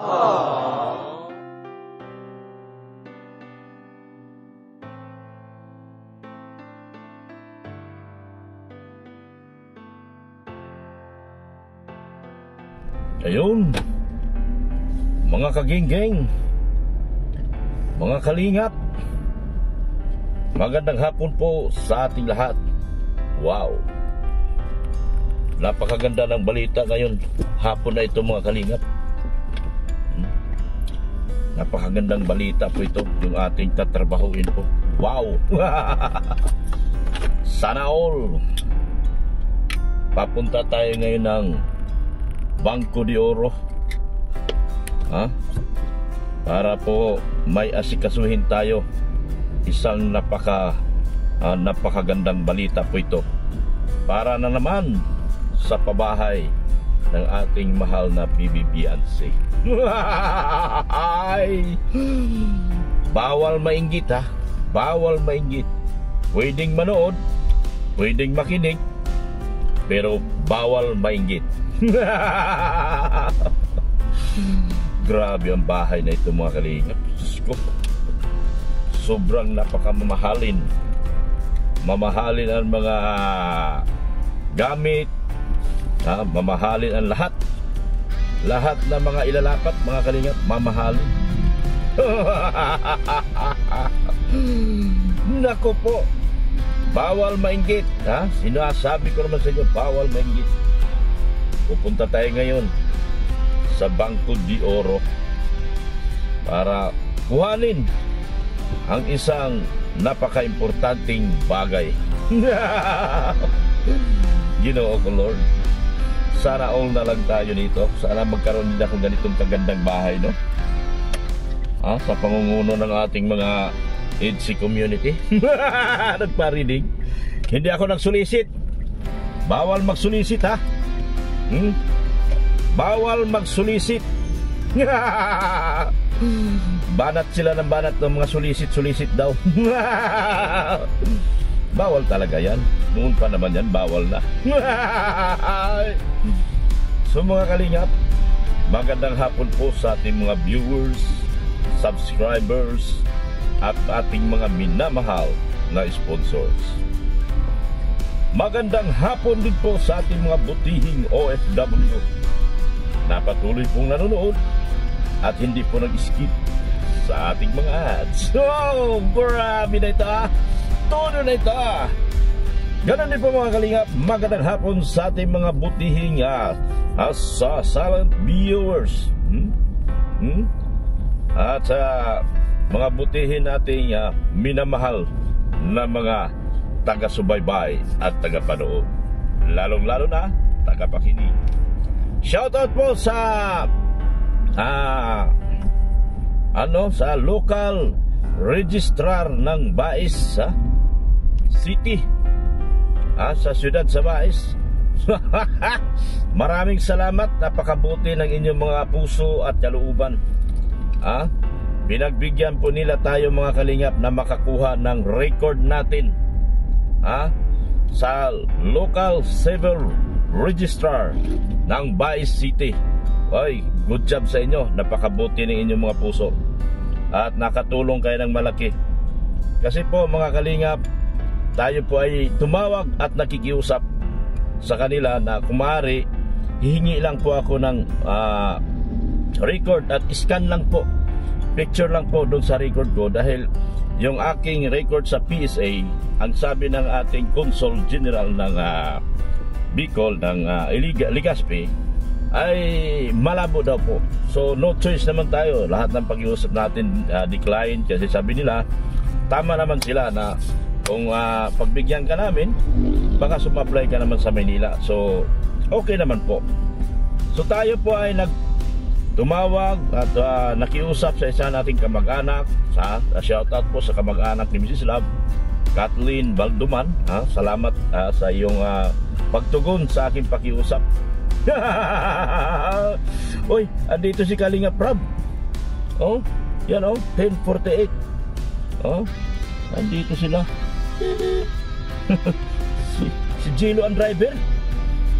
Ayun, mga kaginggeng, mga kalingap, magandang hapon po sa ating lahat. Wow, napakaganda ng balita ngayon hapon na ito, mga kalingap. Napakagandang balita po ito, yung ating tatrabahuin po. Wow. Sana all. Papunta tayo ngayon ng Banco de Oro, para po may asikasuhin tayo. Isang napakagandang balita po ito, para na naman sa pabahay ng ating mahal na PBBNC. Bawal mainggit, bawal mainggit. Pwedeng manood, pwedeng makinig, pero bawal mainggit. Grabe ang bahay na ito, mga kalingap. Sobrang napakamamahalin. Mamahalin ang mga gamit, mamahalin ang lahat. Lahat ng mga ilalapat, mga kalingap, mamahalin. Nako po, bawal mainggit. Sinasabi ko naman sa inyo, bawal mainggit. Pupunta tayo ngayon sa Banco de Oro para kuhanin ang isang napaka-importanting bagay. Ginoo ko, Lord, sana all na lang tayo nito. Sana magkaroon din ako ganitong kagandang bahay, no? Sa pangunguna ng ating mga EDC community. Nagparinig. Hindi ako nagsulisit. Bawal magsulisit, Bawal magsulisit. Banat sila ng banat ng mga sulisit daw. Bawal talaga yan. Noon pa naman yan, bawal na. So, mga kalingap, magandang hapon po sa ating mga viewers, subscribers, at ating mga minamahal na sponsors. Magandang hapon din po sa ating mga butihing OFW na patuloy pong nanonood at hindi po nag-skip sa ating mga ads. Oh, grabe na ito, todo na ito. Ganon din po, mga kalingap, magandang hapon sa ating mga butihing silent viewers, at sa mga butihin nating minamahal na mga taga-subaybay at taga-panood, lalong-lalo na taga-pakinig. Shoutout po sa sa local registrar ng Bais City, sa siyudad sa Bais. Maraming salamat, napakabuti ng inyong mga puso at kalooban. Pinagbigyan po nila tayo, mga kalingap, na makakuha ng record natin sa local civil registrar ng Bais City. Oy, good job sa inyo. Napakabuti ng inyong mga puso at nakatulong kayo ng malaki. Kasi po, mga kalingap, tayo po ay tumawag at nakikiusap sa kanila na kung maaari, hihingi lang po ako ng record at scan lang po, picture lang po doon sa record ko, dahil yung aking record sa PSA, ang sabi ng ating Consul General ng Bicol, ng Legazpi, ay malabo daw po. So no choice naman tayo, lahat ng pag-iusap natin decline, kasi sabi nila tama naman sila na kung pagbigyan ka namin, baka sumapply ka naman sa Manila. So okay naman po. So tayo po ay tumawag at nakiusap sa isa nating kamag-anak. Shoutout po sa kamag-anak ni Mrs. Love, Kathleen Balduman. Salamat sa iyong pagtugon sa aking pakiusap. Oy, andito si Kalinga Prab. Yan 10:48. Andito sila. si Jilo ang driver.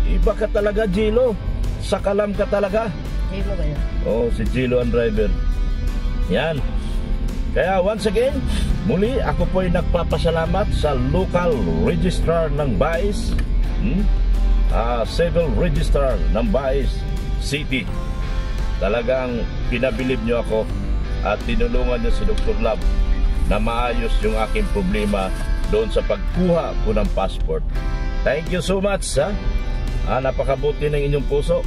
Iba ka talaga, Jilo. Sakalam ka talaga. Sino ba yun? Oh, si Gilo ang driver. Yan. Kaya once again, muli ako po ay nagpapasalamat sa local registrar ng BAIS, civil registrar ng BAIS City. Talagang pinabilib nyo ako at tinulungan nyo si Dr. Love na maayos yung aking problema doon sa pagkuha ko ng passport. Thank you so much, ha? Napakabuti ng inyong puso,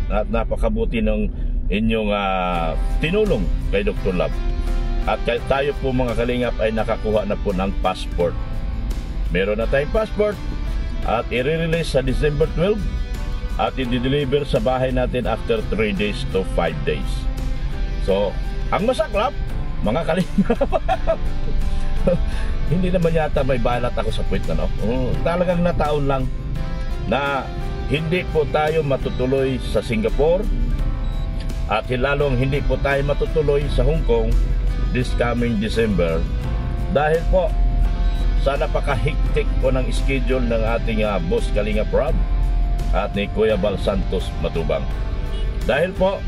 at napakabuti ng inyong tinulong kay Dr. Love. At tayo po mga kalingap ay nakakuha na po ng passport. Meron na tayong passport at i-release sa December 12 at i-deliver sa bahay natin after 3 days to 5 days. So, ang masaklap, mga kalingap, hindi naman yata may balat ako sa puwit na, no? Talagang nataon lang na hindi po tayo matutuloy sa Singapore at lalong hindi po tayo matutuloy sa Hong Kong this coming December dahil po sa napakahiktik po ng schedule ng ating boss Kalingap Rob at ni Kuya Bal Santos Matubang. Dahil po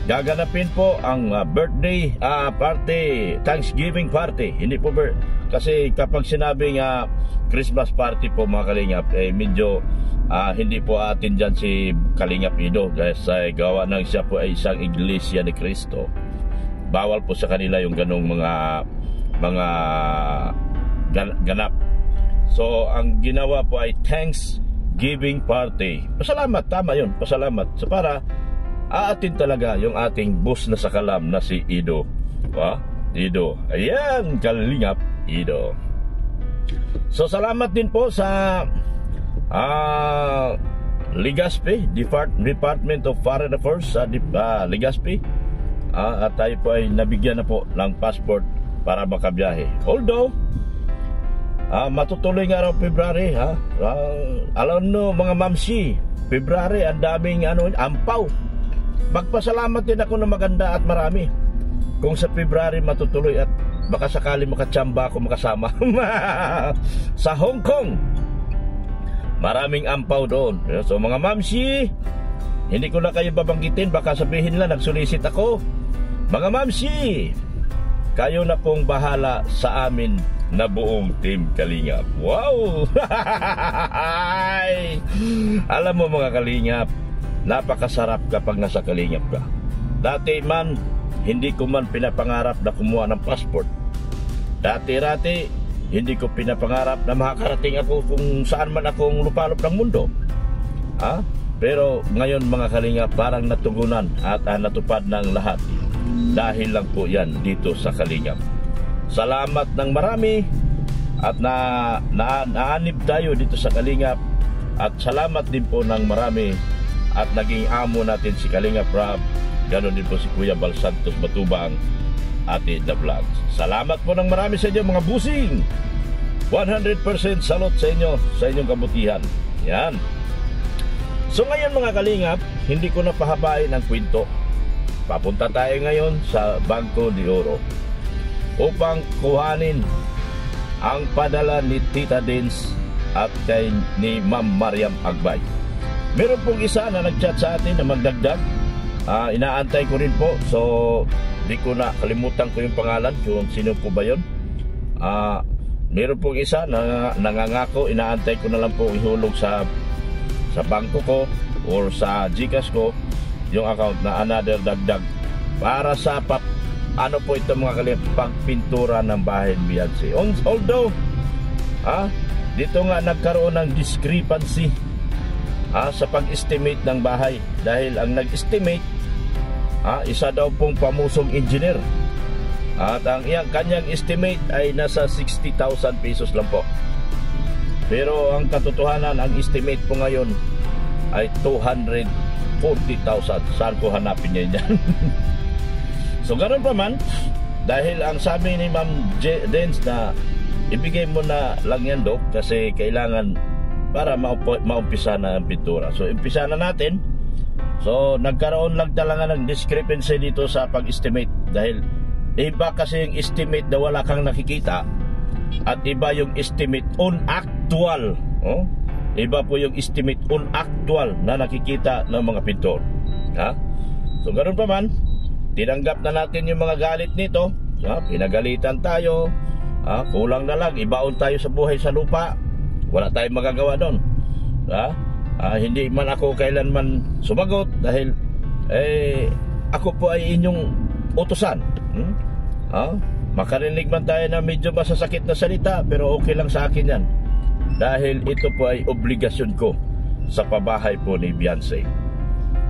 gaganapin po ang birthday party, Thanksgiving party. Hindi po kasi kapag sinabing Christmas party po mga Kalingap, medyo hindi po atin dyan si Kalingap Ido kasi gawa ng siya po ay isang Iglesia ni Cristo. Bawal po sa kanila yung ganong mga ganap. So ang ginawa po ay Thanksgiving party. Pasalamat, tama yun, pasalamat. So para aatin talaga yung ating boss na sakalam na si Ido. Ido, ayan, Kalingap Ido. So salamat din po sa Legazpi, Department of Foreign Affairs sa Legazpi. At tayo po ay nabigyan na po ng passport para makabiyahe. Although matutuloy nga raw February, alam no mga mamsi, February ang daming ampaw. Magpasalamat din ako na maganda at marami kung sa February matutuloy at baka sakali makatsamba ako makasama sa Hong Kong. Maraming ampaw doon. So mga mamsi, hindi ko na kayo babanggitin, baka sabihin lang nagsulisit ako. Mga mamsi, kayo na pong bahala sa amin na buong Team Kalingap. Wow! Alam mo mga Kalingap, napakasarap kapag nasa Kalingap ka. Dati man, hindi ko man pinapangarap na kumuha ng passport. Dati-rati, hindi ko pinapangarap na makakarating ako kung saan man akong lupalop ng mundo. Pero ngayon mga Kalingap, parang natugunan at natupad ng lahat. Dahil lang po yan dito sa Kalingap. Salamat ng marami at naanib tayo dito sa Kalingap. At salamat din po ng marami at naging amo natin si Kalingap Rob. Ganon din po si Kuya Bal Santos Matubang, Ate The Vlogs. Salamat po ng marami sa inyo mga busing. 100% salute sa inyo, sa inyong kabutihan. Yan. So ngayon mga Kalingap, hindi ko na pahabain ang kwento. Papunta tayo ngayon sa Banco de Oro upang kuhanin ang padala ni Tita Dins at ni Ma'am Mariam Agbay. Meron pong isa na nag-chat sa atin na magdagdag. Inaantay ko rin po. So di ko na kalimutan ko yung pangalan kung sino po ba yun. Meron pong isa na nangangako. Inaantay ko na lang po ihulog sa bangko ko or sa GCash ko yung account na another dagdag para sa ano po ito mga Kalingap, pagpintura ng bahay ni Beyonce. Although dito nga nagkaroon ng discrepancy sa pag-estimate ng bahay dahil ang nag-estimate isa daw pong pamusong engineer at ang kanyang estimate ay nasa 60,000 pesos lang po. Pero ang katotohanan, ang estimate po ngayon ay 240,000. Saan ko hanapin niya yan? So ganoon pa man, dahil ang sabi ni Ma'am Dens na ibigay mo na lang yan Dok kasi kailangan para maumpisa na ang pintura. So umpisa na natin. So nagkaroon lang talaga ng discrepancy dito sa pag-estimate dahil iba kasi yung estimate na wala kang nakikita at iba yung estimate on actual. Iba po yung estimate on actual na nakikita ng mga pintor. So ganun pa man, tinanggap na natin yung mga galit nito. Pinagalitan tayo, kulang na lang, ibaon tayo sa buhay sa lupa. Wala tayong magagawa doon. Hindi man ako kailanman sumagot dahil ako po ay inyong utusan. Makarinig man tayo na medyo masasakit na salita, pero okay lang sa akin yan. Dahil ito po ay obligasyon ko sa pabahay po ni Beyonce.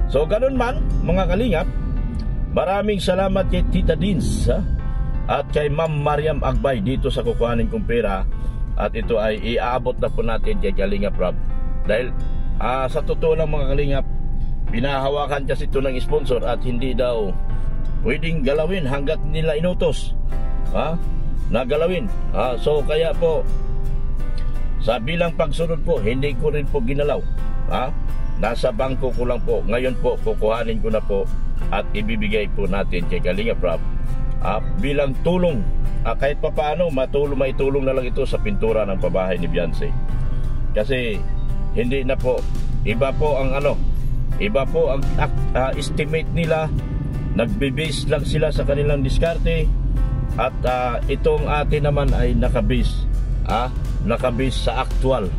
So ganun man, mga kalingap, maraming salamat kay Tita Dins at kay Ma'am Mariam Agbay dito sa kukuhanin kong pera. At ito ay iaabot na po natin kay Kalingap Rob. Dahil sa totoo lang, mga kalingap, pinahawakan kasi ito ng sponsor at hindi daw pwedeng galawin hanggat nila inutos na galawin. So kaya po, sa bilang pagsunod po, hindi ko rin po ginalaw. Nasa bangko ko lang po. Ngayon po, kukuhanin ko na po at ibibigay po natin kay Kalingap Rob bilang tulong. Kahit pa paano, maitulong na lang ito sa pintura ng pabahay ni Beyonce. Kasi hindi na po, iba po ang estimate nila. Nagbe-base lang sila sa kanilang diskarte. At itong atin naman ay nakabase sa actual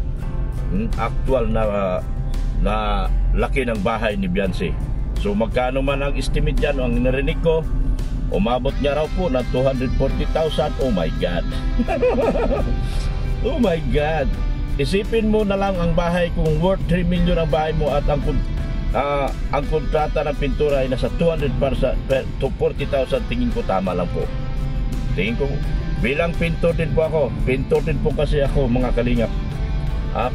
na laki ng bahay ni Beyonce. So magkano man ang estimate dyan, ang narinig ko, umabot niya raw po ng 240,000. Oh my God. Oh my God. Isipin mo na lang ang bahay, kung worth 3 million ang bahay mo at ang kontrata ng pintura ay nasa 240,000, tingin ko tama lang po. Tingin ko, bilang pintor din po ako. Pintor din po kasi ako, mga kalingap.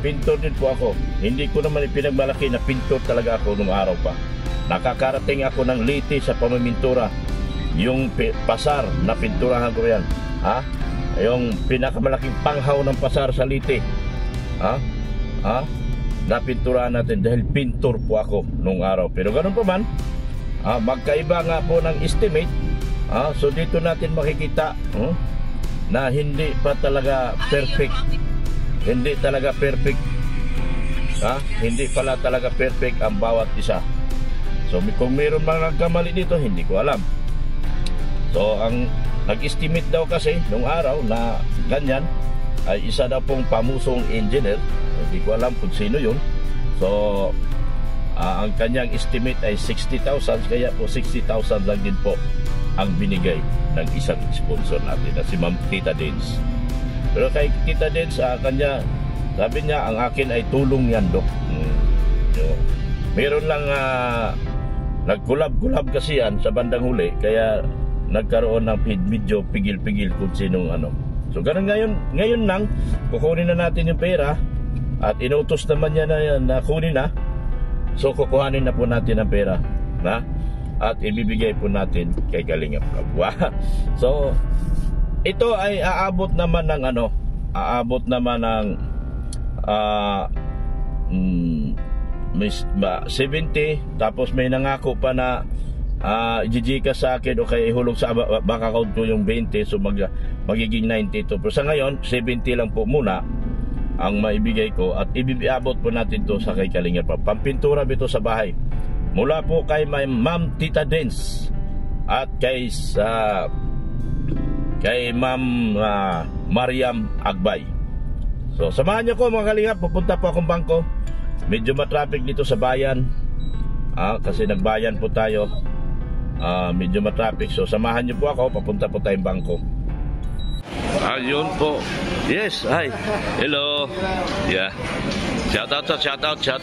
Pintor din po ako. Hindi ko naman ipinagmalaki na pintor talaga ako nung araw pa. Nakakarating ako ng Leyte sa pamimintura. Yung pasar na pinturahan ko yan. Yung pinakamalaking panghaw ng pasar sa Leyte. Napinturahan natin dahil pintor po ako nung araw. Pero ganun pa man, magkaiba nga po ng estimate. So dito natin makikita na hindi pa talaga perfect. Hindi talaga perfect. Hindi pala talaga perfect ang bawat isa. So kung mayroon mga nagkamali dito, hindi ko alam. So ang nag-estimate daw kasi nung araw na ganyan ay isa daw pong pamusong engineer. Hindi ko alam kung sino yun. So ang kanyang estimate ay 60,000. Kaya po 60,000 lang din po ang binigay ng isang sponsor natin na si Ma'am Tita Dins. Pero kay Tita Dins, kanya, sabi niya, ang akin ay tulong yan, Dok. Meron lang nagkulab-kulab kasi yan sa bandang huli, kaya nagkaroon ng medyo pigil-pigil kung sinong ano. So ganun ngayon lang, kukunin na natin yung pera at inutos naman niya na kunin na. So kukuhanin na po natin ang pera at ibibigay po natin kay Kalingap Rob. So ito ay aabot naman ng 70, tapos may nangako pa na ijijika sa akin o kaya ihulog sa bank account ko yung 20, so magiging 92. Pero sa ngayon 70 lang po muna ang maibigay ko at ibiabot po natin to sa kay Kalingap Rob. Pampintura ito sa bahay mula po kay Ma'am Tita Dins at kay Ma'am Mariam Agbay. So samahan niyo ko, mga Kalingap, pupunta po akong bangko. Medyo matraffic dito sa bayan kasi nagbayan po tayo. Medyo matraffic, so samahan niyo po ako, papunta po tayong bangko. Ayun po. Yes, hi. Hello. Yeah. Shout out. Shout out kay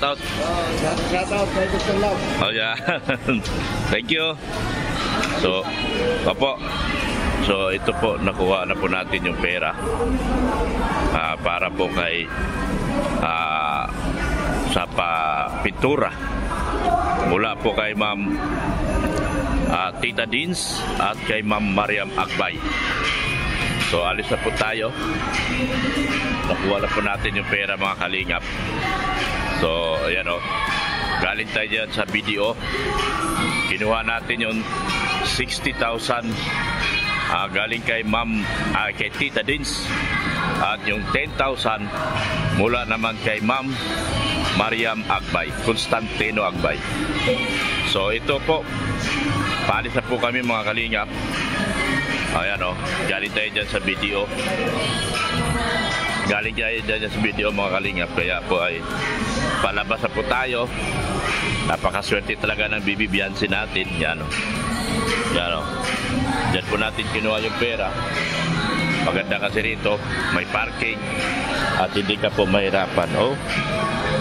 Dr. Love. Oh yeah. Thank you. So, papo. So ito po, nakuha na po natin yung pera para po kay sa pintura mula po kay Ma'am Tita Dins at kay Ma'am Mariam Agbay. So alis na po tayo. Nakuha na po natin yung pera, mga Kalingap. So ayan o, galing tayo dyan sa video. Kinuha natin yung 60,000 galing kay kay Tita Dins at yung 10,000 mula naman kay Ma'am Mariam Agbay, Constantino Agbay. So ito po, paalis na po kami mga kalingap. Ayan o, galing tayo dyan sa video. Galing tayo dyan sa video mga kalingap. Kaya po ay palabas na po tayo. Napakaswerte talaga ng Bibi Biansi natin. Yan o. Yan o. Diyan po natin kinuha yung pera. Maganda kasi rito, may parking at hindi ka po mahirapan. Oh,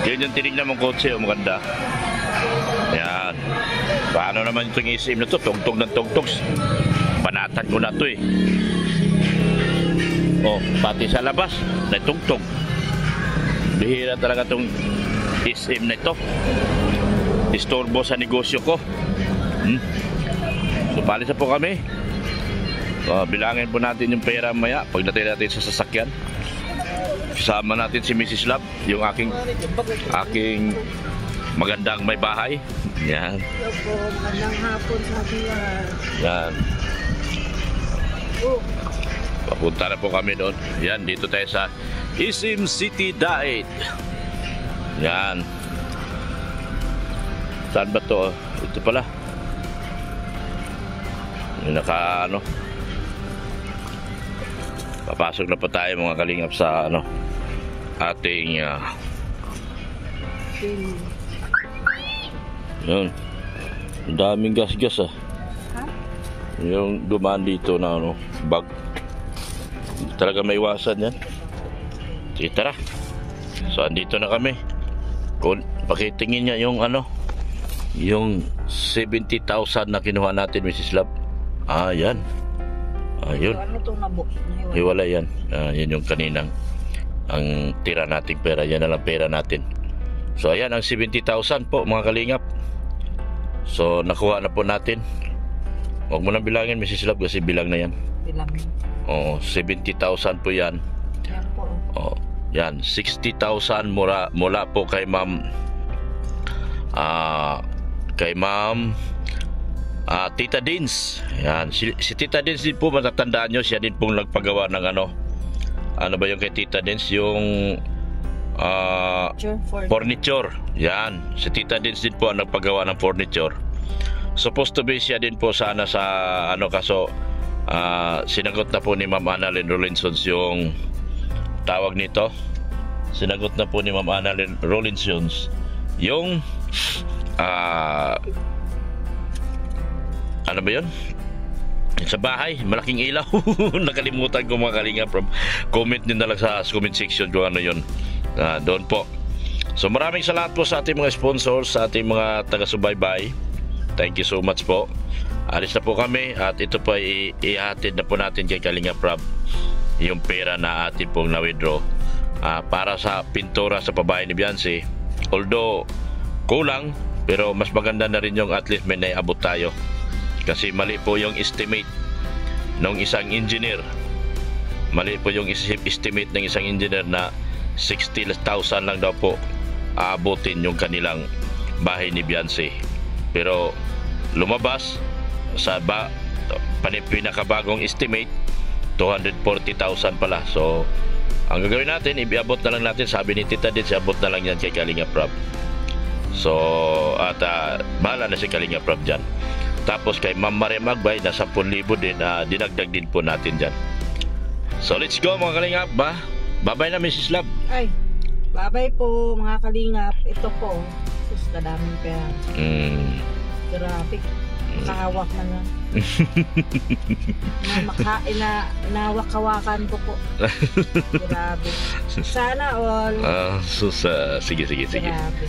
yun yung tinignan mong kotse, oh, maganda. Yan. Paano naman itong isim na to? Tugtog ng tugtog. Banatan ko na to eh. Oh, pati sa labas, natugtog. Bihira talaga itong isim na ito. Istorbo sa negosyo ko. So, palis na po kami. Bilangin po natin yung pera maya pagdating natin sa sasakyan. Kasama natin si Mrs. Love, yung aking magandang may bahay. Yan. Magandang hapon sa lahat. Yan. Papunta na po kami doon. Yan, dito tayo sa Isim City Daet. Yan. Saan ba to? Ito pala. Yung naka ano. Papasok na po tayo mga kalingap sa ano ating yun. Ang daming gas-gas yung dumaan dito na ano bag. Hindi talaga may iwasan yan. Sige, tara. So andito na kami. Kung pakitingin niya yung ano yung 70,000 na kinuha natin, Mrs. Love. Yan. Ayun. Ano itong nabox? Hiwala yan. Yan yung kaninang ang tira nating pera. Yan na lang pera natin. So ayan ang 70,000 po mga kalingap. So nakuha na po natin. Huwag mo nang bilangin, Mrs. Love, kasi bilang na yan. Bilang. 70,000 po yan. Yan po. Yan 60,000 mula po kay ma'am Tita Dins. Yan. Si Tita Dins din po, matatandaan nyo, siya din pong nagpagawa ng ano ba yung kay Tita Dins, yung furniture. Yan. Si Tita Dins din po ang nagpagawa ng furniture. Supposed to be siya din po sana sa ano, kaso sinagot na po ni Ma'am Annalyn Rollins yung tawag nito. Sinagot na po ni Ma'am Annalyn Rollins yung ano ba yun? Sa bahay, malaking ilaw. Nakalimutan ko mga kalingap. Comment nyo na lang sa comment section kung ano yun. Doon po. So maraming salamat po sa ating mga sponsors, sa ating mga taga-subaybay. Thank you so much po. Alis na po kami at ito po ihatid na po natin kay Kalingap Rob yung pera na atin pong na-withdraw para sa pintura sa pabahay ni Biansi. Although kulang, pero mas maganda na rin yung at least may naiabot tayo. Kasi mali po yung estimate ng isang engineer. Mali po yung estimate ng isang engineer na 60,000 lang daw po aabutin yung kanilang bahay ni Biansi. Pero lumabas sa pinakabagong estimate 240,000 pala. So ang gagawin natin, ibiabot na lang natin, sabi ni Tita Dins, iabot na lang yan kay Kalingap Rob. So at bahala na si Kalingap Rob dyan. Tapos kay Ma'am Maria Magbay na 10,000 din, dinagdag din po natin dyan. So let's go mga Kalingap ba? Bye-bye na Mrs. Love. Ay, bye-bye po mga Kalingap. Ito po, sus, kadaming pera. Grabe, makahawak na nga. Nawakawakan ko po. Grabe. Sana all. Sige. Grabe.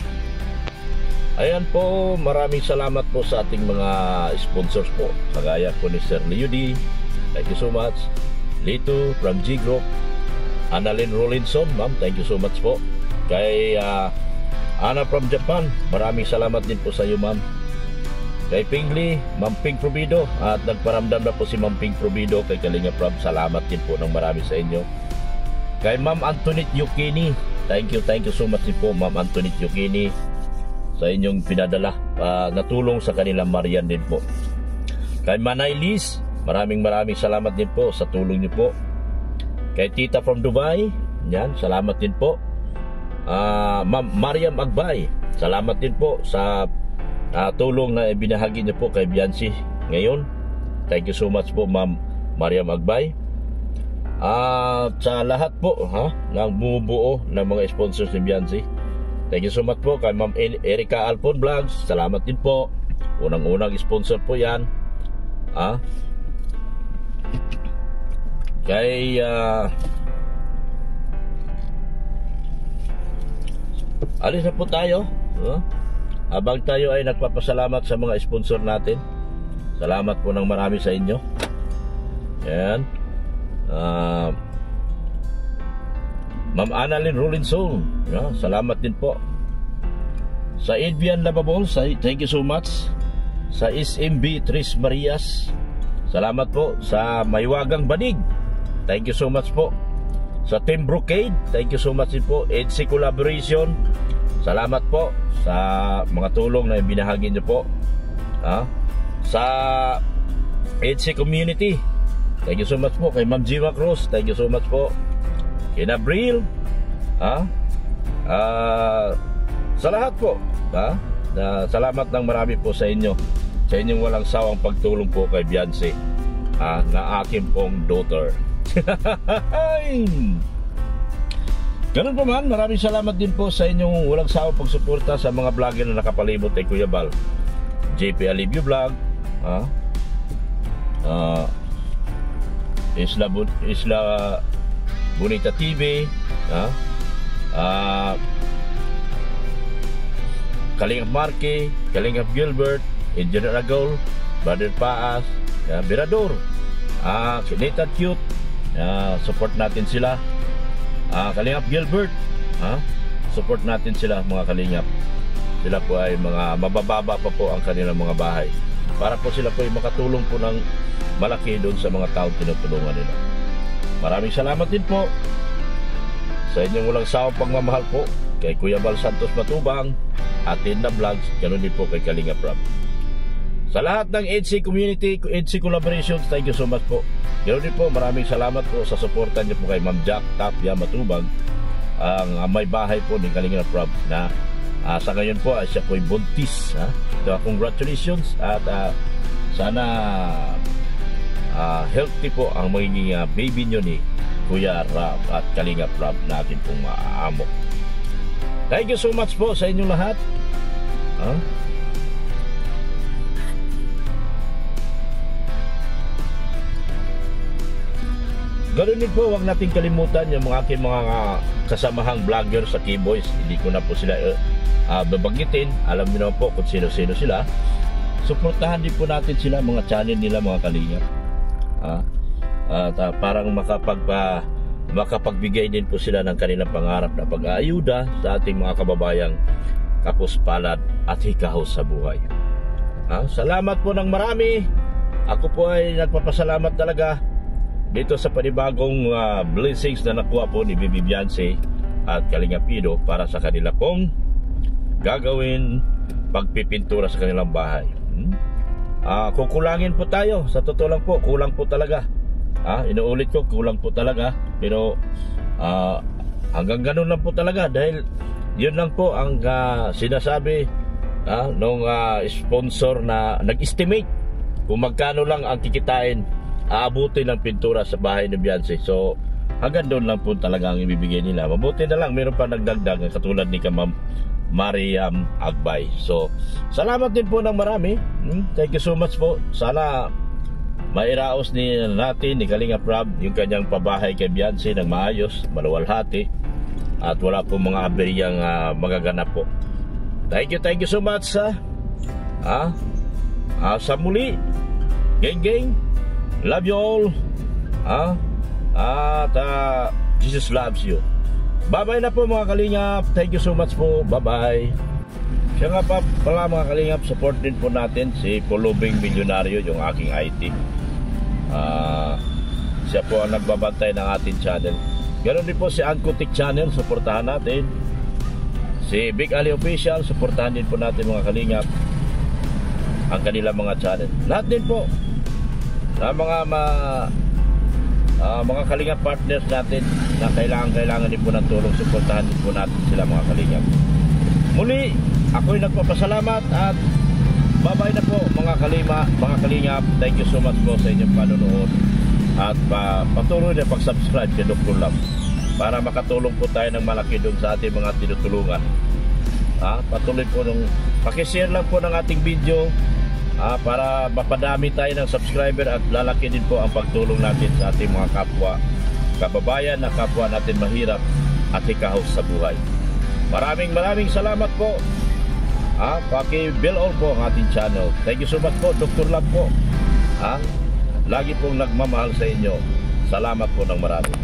Ayan po, maraming salamat po sa ating mga sponsors po. Kagaya po ni Sir Leo D. Thank you so much. Lito from G Group. Annalyn Rollinson, ma'am, thank you so much po. Kay Ana from Japan, maraming salamat din po sa iyo, ma'am. Kay Pingli, Ma'am Ping Probido, at nagparamdam na po si Ma'am Ping Probido kay Kalingap Rob. Salamat din po ng marami sa inyo. Kay Ma'am Antoinette Yukini, thank you so much din po, Ma'am Antoinette Yukini, sa inyong pinadala, natulong sa kanilang Marian din po. Kay Manay Liz, maraming salamat din po sa tulong niyo po. Kay Tita from Dubai, yan, salamat din po. Ma'am Mariam Agbay, salamat din po sa tulong na ibinahagi niyo po kay Biancy ngayon. Thank you so much po, Ma'am Mariam Agbay. At sa lahat po ng bumubuo ng mga sponsors ni Biancy, thank you so much po kay Ma'am Erica Alpon Vlogs. Salamat din po. Unang-unang sponsor po yan. Kay alis na po tayo. Habang tayo ay nagpapasalamat sa mga sponsor natin, salamat po ng marami sa inyo. Yan. Ma'am Annalyn Rolinson, salamat din po. Sa Edvian Lababol, thank you so much. Sa SMB Tres Marias, salamat po. Sa Maywagang Banig, thank you so much po. Sa Team Brocade, thank you so much din po. EDC Collaboration, salamat po sa mga tulong na binahagi niyo po. Sa EDC Community, thank you so much po. Kay Ma'am Jiwa Cruz, thank you so much po. Kay Nabril, sa lahat po, salamat ng marami po sa inyo, sa inyong walang sawang pagtulong po kay Biancy, na aking pong daughter. Ganun pa man, maraming salamat din po sa inyong walang sawang pagsuporta sa mga vlogger na nakapalibot kay Kuya Bal. JP Alivio Vlog, Isla Bonita TV, Kalingap Marque, Kalingap Gilbert, Engineer Agol, Brother Paas, Birador, Nathan Cute, support natin sila. Kalingap Gilbert, support natin sila mga Kalingap. Sila po ay mga mabababa pa po ang kanilang mga bahay, para po sila po ay makatulong po ng malaki doon sa mga tao tinutulungan nila. Maraming salamat din po sa inyong walang sawang pagmamahal po kay Kuya Bal Santos Matubang, Atinda Vlogs, ganoon din po kay Kalingap Rob. Sa lahat ng EDC Community, EDC Collaborations, thank you so much po. Ganoon din po, maraming salamat po sa suporta niyo po kay Ma'am Jack Tapia Matubang, ang may bahay po ni Kalingap Rob, na sa ngayon po siya po ay buntis. So, congratulations, at sana healthy po ang magiging baby nyo ni Kuya Rob at Kalingap Rob na atin pong maaamo. Thank you so much po sa inyong lahat. Ganoon din po, huwag natin kalimutan yung mga aking mga kasamahang vlogger sa K-Boys. Hindi ko na po sila babanggitin. Alam niyo naman po kung sino-sino sila. Suportahan din po natin sila, mga channel nila, mga Kalingap. At parang makapagbigay din po sila ng kanilang pangarap na pag-aayuda sa ating mga kababayang kapuspalad at hikahos sa buhay. Salamat po ng marami. Ako po ay nagpapasalamat talaga dito sa panibagong blessings na nakuha po ni Bibi Biancy at Kalingap Ido para sa kanila pong gagawin pagpipintura sa kanilang bahay. Kukulangin po tayo, sa totoo lang po, kulang po talaga. Inuulit ko, kulang po talaga. Pero hanggang ganun lang po talaga, dahil yun lang po ang sinasabi nung sponsor na nag-estimate kung magkano lang ang kikitain aabutin ng pintura sa bahay ni Biancy. So hanggang doon lang po talaga ang ibibigay nila. Mabuti na lang, meron pa nagdagdag katulad ni Ma'am Mariam Agbay. So salamat din po ng marami. Thank you so much po. Sana mairaos natin ni Kalingap Rob yung kanyang pabahay kay Biancy ng maayos, maluwalhati, at wala po mga aberyang magaganap po. Thank you so much. Sa muli, gang, love you all. At Jesus loves you. Bye-bye na po mga Kalingap. Thank you so much po. Bye-bye. Siya nga pa pala mga Kalingap, support din po natin si Pulubing Milyonaryo, yung aking IT. Siya po ang nagbabantay ng ating channel. Ganon din po si Ankutik Channel, supportahan natin. Si Big Ali Official, supportahan din po natin mga Kalingap ang kanilang mga channel. Lahat din po na mga Kalingap partners natin na kailangan din po ng tulong, supportahan din po natin sila mga Kalingap. Muli, ako'y nagpapasalamat at Bye-bye na po mga kalingap. Thank you so much po sa inyong panonood. At patuloy na pag-subscribe kay Dr. Love para makatulong po tayo ng malaki doon sa ating mga tinutulungan. Patuloy po nung pakishare lang po ng ating video para mapadami tayo ng subscriber at lalaki din po ang pagtulong natin sa ating mga kapwa kababayan na kapwa natin mahirap at hikahos sa buhay. Maraming salamat po. Paki-bell all po ang ating channel. Thank you so much po, Dr. Love po. Lagi pong nagmamahal sa inyo. Salamat po ng marami.